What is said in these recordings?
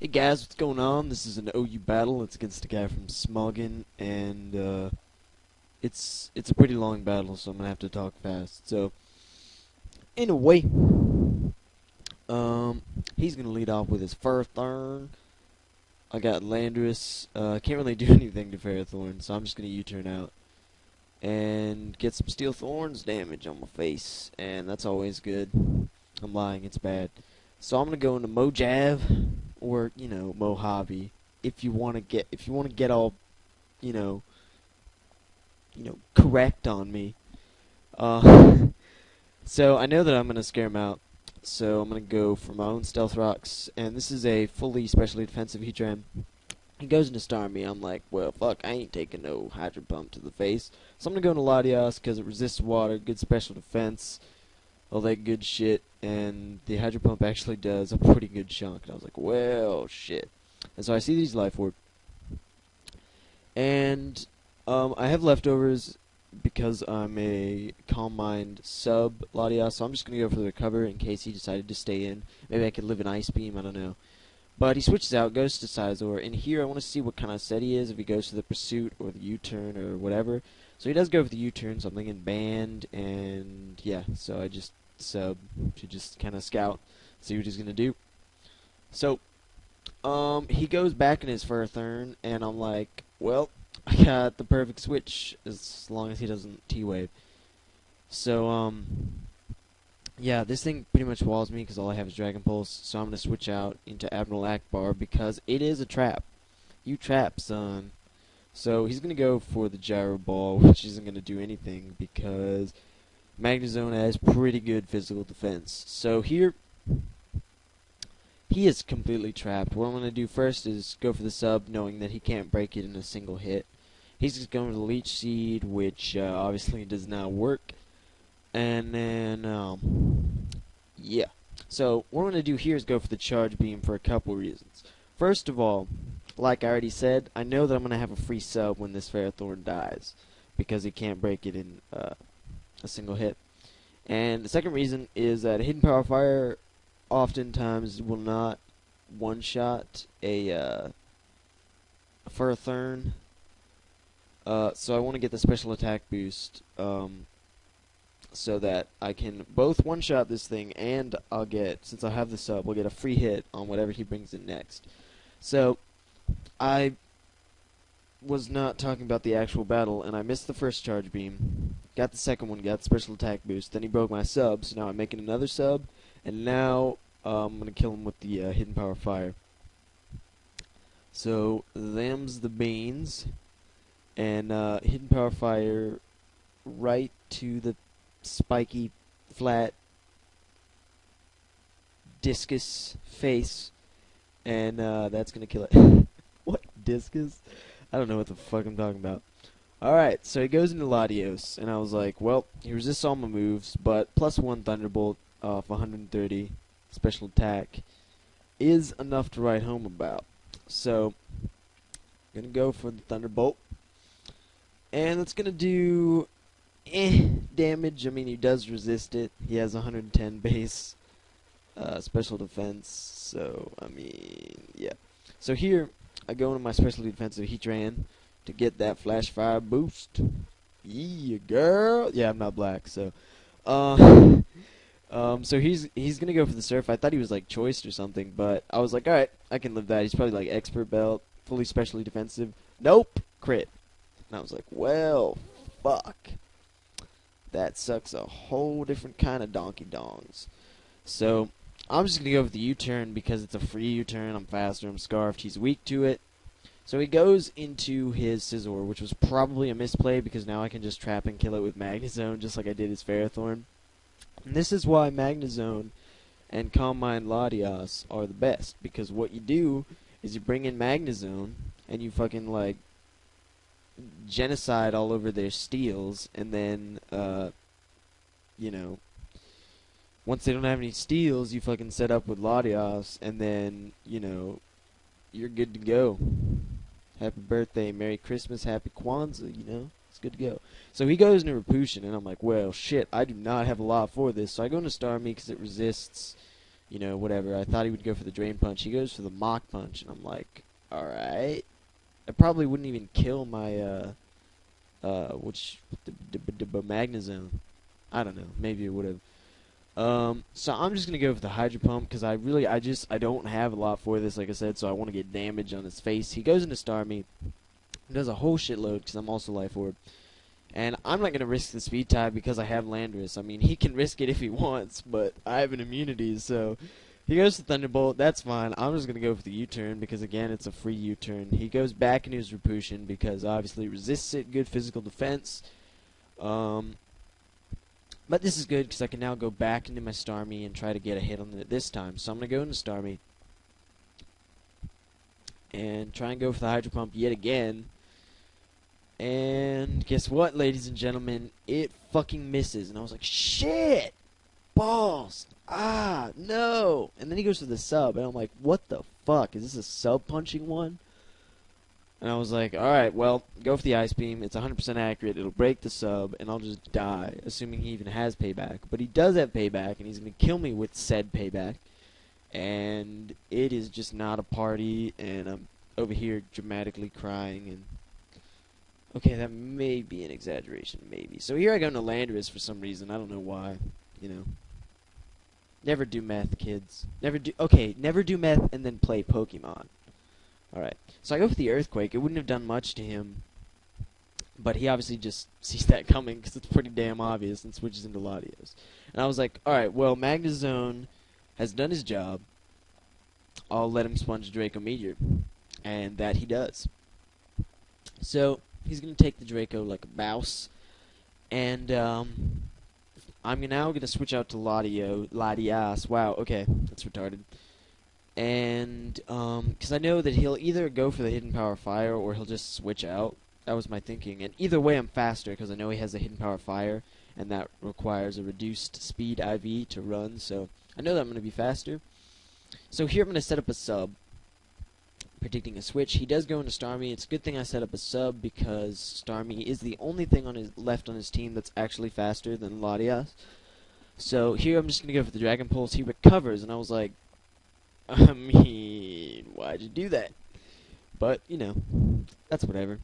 Hey guys, what's going on? This is an OU battle. It's against a guy from Smoggin, and it's a pretty long battle, so I'm gonna have to talk fast. So, anyway, he's gonna lead off with his Furthorn. I got Landorus. Can't really do anything to Ferrothorn, so I'm just gonna U-turn out and get some Steel Thorns damage on my face, and that's always good. I'm lying, it's bad. So I'm gonna go into Mojave or Mojave if you want to get all you know correct on me. Uh, so I know that I'm gonna scare him out. So I'm gonna go for my own Stealth Rocks, and this is a fully specially defensive Heatran. He goes into Star Me. I'm like, well, fuck, I ain't taking no Hydro Pump to the face. So I'm gonna go into Latios because it resists water, good special defense, all that good shit, and the Hydro Pump actually does a pretty good chunk. And I was like, well, shit. And so I see these Life Orb, and I have leftovers because I'm a Calm Mind sub Latias, so I'm just gonna go for the recover in case he decided to stay in. Maybe I could live an Ice Beam, I don't know. But he switches out, goes to Sizor, and here I want to see what kind of set he is, if he goes to the Pursuit or the U-turn or whatever. So he does go for the U-turn, so I'm thinking Band, and yeah, so I just sub to just kind of scout, see what he's going to do. So, he goes back in his Furthorn, and I'm like, well, I got the perfect switch, as long as he doesn't T-Wave. So, yeah, this thing pretty much walls me because all I have is Dragon Pulse, so I'm going to switch out into Admiral Akbar because it is a trap. You trap, son. So he's going to go for the Gyro Ball, which isn't going to do anything because Magnezone has pretty good physical defense. So here, he is completely trapped. What I'm going to do first is go for the sub, knowing that he can't break it in a single hit. He's just going for the Leech Seed, which obviously does not work. And then, yeah. So, what I'm going to do here is go for the Charge Beam for a couple reasons. First of all, like I already said, I know that I'm going to have a free sub when this Ferrothorn dies, because he can't break it in a single hit. And the second reason is that Hidden Power Fire oftentimes will not one-shot a Ferrothorn. So I want to get the special attack boost, so that I can both one-shot this thing, and I'll get, since I have the sub, I'll get a free hit on whatever he brings in next. So, I was not talking about the actual battle, and I missed the first Charge Beam, got the second one, got the special attack boost, then he broke my sub, so now I'm making another sub, and now I'm going to kill him with the Hidden Power Fire. So, them's the beans, and Hidden Power Fire right to the spiky, flat, discus face, and that's gonna kill it. What, discus? I don't know what the fuck I'm talking about. Alright, so he goes into Latios, and I was like, well, he resists all my moves, but +1 Thunderbolt off 130 special attack is enough to write home about. So, I'm gonna go for the Thunderbolt, and it's gonna do damage. I mean, he does resist it. He has 110 base special defense, so I mean, yeah. So here I go into my specialty defensive Heatran to get that Flash Fire boost. Yeah, girl. Yeah, I'm not black, so so he's gonna go for the Surf. I thought he was like choiced or something, but I was like, all right, I can live that. He's probably like Expert Belt, fully specially defensive. Nope, crit. And I was like, well, fuck. That sucks a whole different kind of donkey dongs. So, I'm just going to go with the U-turn because it's a free U-turn. I'm faster, I'm scarfed, he's weak to it. So he goes into his Scizor, which was probably a misplay because now I can just trap and kill it with Magnezone just like I did his Ferrothorn. And this is why Magnezone and Calm Mind Latias are the best, because what you do is you bring in Magnezone and you fucking like genocide all over their steals, and then once they don't have any steals, you fucking set up with Latios, and then you're good to go. Happy birthday, Merry Christmas, Happy Kwanzaa, it's good to go. So he goes into Repulsion, and I'm like, well, shit, I do not have a lot for this, so I go into Starmie because it resists you know, whatever. I thought he would go for the drain punch. He goes for the mock punch, and I'm like, alright. I probably wouldn't even kill my, the Magnezone. I don't know. Maybe it would have. So I'm just gonna go for the Hydro Pump because I don't have a lot for this, like I said, so I want to get damage on his face. He goes into Starmie, does a whole shitload because I'm also Life Orb, and I'm not gonna risk the Speed type because I have Landorus. I mean, he can risk it if he wants, but I have an immunity, so he goes to Thunderbolt. That's fine. I'm just gonna go for the U-turn because again, it's a free U-turn. He goes back into his Repulsion because obviously resists it, good physical defense. But this is good because I can now go back into my Starmie and try to get a hit on it this time. So I'm going to go into Starmie and try and go for the Hydro Pump yet again. And guess what, ladies and gentlemen? It fucking misses. And I was like, shit! Balls! Ah, no! And then he goes for the sub. And I'm like, what the fuck? Is this a sub-punching one? And I was like, alright, well, go for the Ice Beam. It's 100% accurate. It'll break the sub, and I'll just die, assuming he even has payback. But he does have payback, and he's going to kill me with said payback. And it is just not a party, and I'm over here dramatically crying. And okay, that may be an exaggeration, maybe. So here I go into Landorus for some reason. I don't know why, you know. Never do meth, kids. Never do meth and then play Pokemon. Alright, so I go for the Earthquake. It wouldn't have done much to him, but he obviously just sees that coming because it's pretty damn obvious and switches into Latios. And I was like, alright, well, Magnezone has done his job. I'll let him sponge Draco Meteor. And that he does. So, he's going to take the Draco like a mouse. And, I'm now going to switch out to Latias. Wow, okay, that's retarded. And, because I know that he'll either go for the Hidden Power Fire or he'll just switch out. That was my thinking. And either way, I'm faster because I know he has the Hidden Power Fire, and that requires a reduced speed IV to run, so I know that I'm going to be faster. So here I'm going to set up a sub, predicting a switch. He does go into Starmie. It's a good thing I set up a sub because Starmie is the only thing left on his team that's actually faster than Latias. So here I'm just going to go for the Dragon Pulse. He recovers, and I was like, I mean, why'd you do that? But, you know, that's whatever.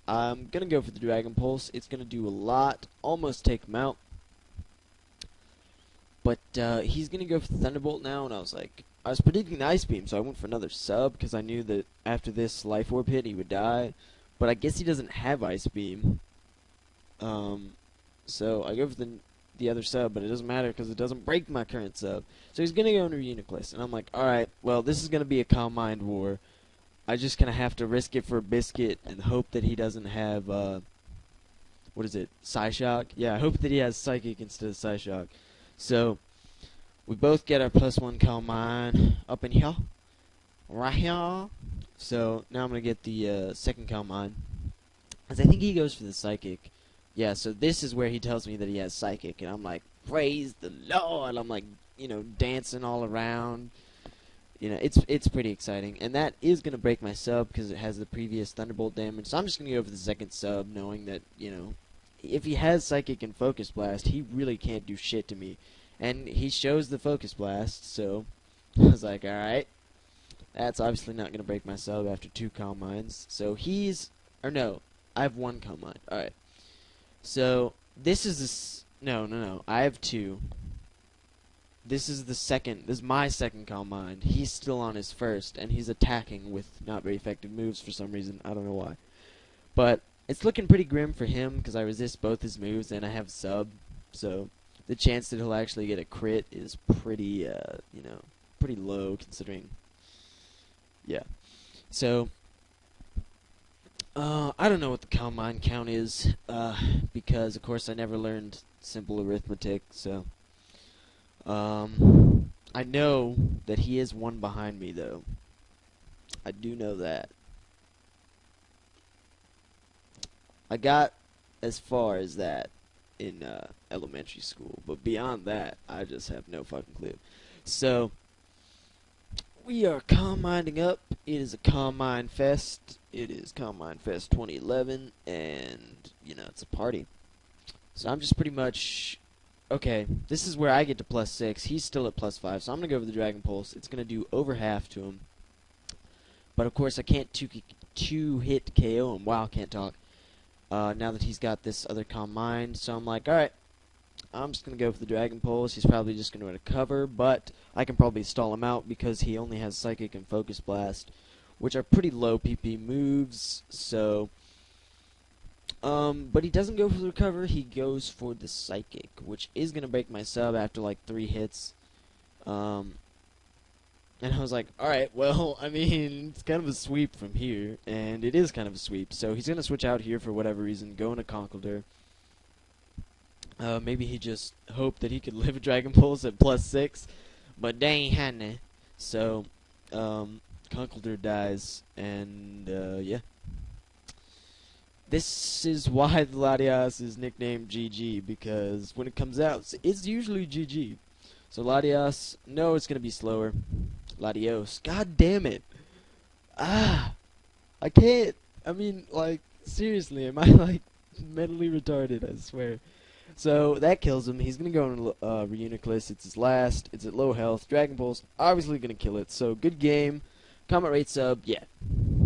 I'm gonna go for the Dragon Pulse. It's gonna do a lot, almost take him out. But, he's gonna go for the Thunderbolt now, and I was predicting the Ice Beam, so I went for another sub, because I knew that after this Life Orb hit, he would die. But I guess he doesn't have Ice Beam. So I go for the other sub, but it doesn't matter because it doesn't break my current sub. So he's going to go into Uniclus, and I'm like, alright, well, this is going to be a Calm Mind war. I just kind of have to risk it for a biscuit and hope that he doesn't have, what is it, Psyshock? Yeah, I hope that he has Psychic instead of Psyshock. So, we both get our +1 Calm Mind up in here. Right here. So, now I'm going to get the second Calm Mind. As I think he goes for the Psychic. Yeah, so this is where he tells me that he has Psychic, and I'm like, praise the Lord! I'm like, you know, dancing all around. You know, it's pretty exciting, and that is going to break my sub because it has the previous Thunderbolt damage, so I'm just going to go for the second sub, knowing that, you know, if he has Psychic and Focus Blast, he really can't do shit to me. And he shows the Focus Blast, so I was like, alright, that's obviously not going to break my sub after 2 Calm Minds. So no, I have 1 Calm Mind, alright. So, this is no, I have 2. This is my second Calm Mind. He's still on his first, and he's attacking with not very effective moves for some reason. I don't know why. But, it's looking pretty grim for him, because I resist both his moves, and I have sub. So, the chance that he'll actually get a crit is pretty, you know, pretty low, considering, yeah. So, I don't know what the Calm Mind count is, because, of course, I never learned simple arithmetic, so, I know that he is 1 behind me, though. I do know that. I got as far as that in, elementary school, but beyond that, I just have no fucking clue. So, we are Calm Minding up. It is a Calm Mind Fest. It is Calm Mind Fest 2011, and, you know, it's a party. So I'm just pretty much Okay, this is where I get to +6. He's still at +5, so I'm gonna go for the Dragon Pulse. It's gonna do over half to him, but of course I can't two-hit KO him. Wow, can't talk. Now that he's got this other Calm Mind, so I'm like, all right, I'm just gonna go for the Dragon Pulse. He's probably just gonna recover, but I can probably stall him out because he only has Psychic and Focus Blast, which are pretty low PP moves. So. But he doesn't go for the recover, he goes for the Psychic, which is going to break my sub after like 3 hits. And I was like, alright, well, I mean, it's kind of a sweep from here, and it is kind of a sweep. So he's going to switch out here for whatever reason, go into Conkeldurr. Maybe he just hoped that he could live a Dragon Pulse at +6, but dang, hadn't. So, Conkeldurr dies, and, yeah. This is why the Latias is nicknamed GG, because when it comes out, it's usually GG. So Latias, no, it's going to be slower. Latios, god damn it. I can't. I mean, like, seriously, am I, like, mentally retarded, I swear. So, that kills him. He's going to go into Reuniclus. It's his last. It's at low health. Dragon Pulse, obviously going to kill it. So, good game. Comment, rate, sub, yeah.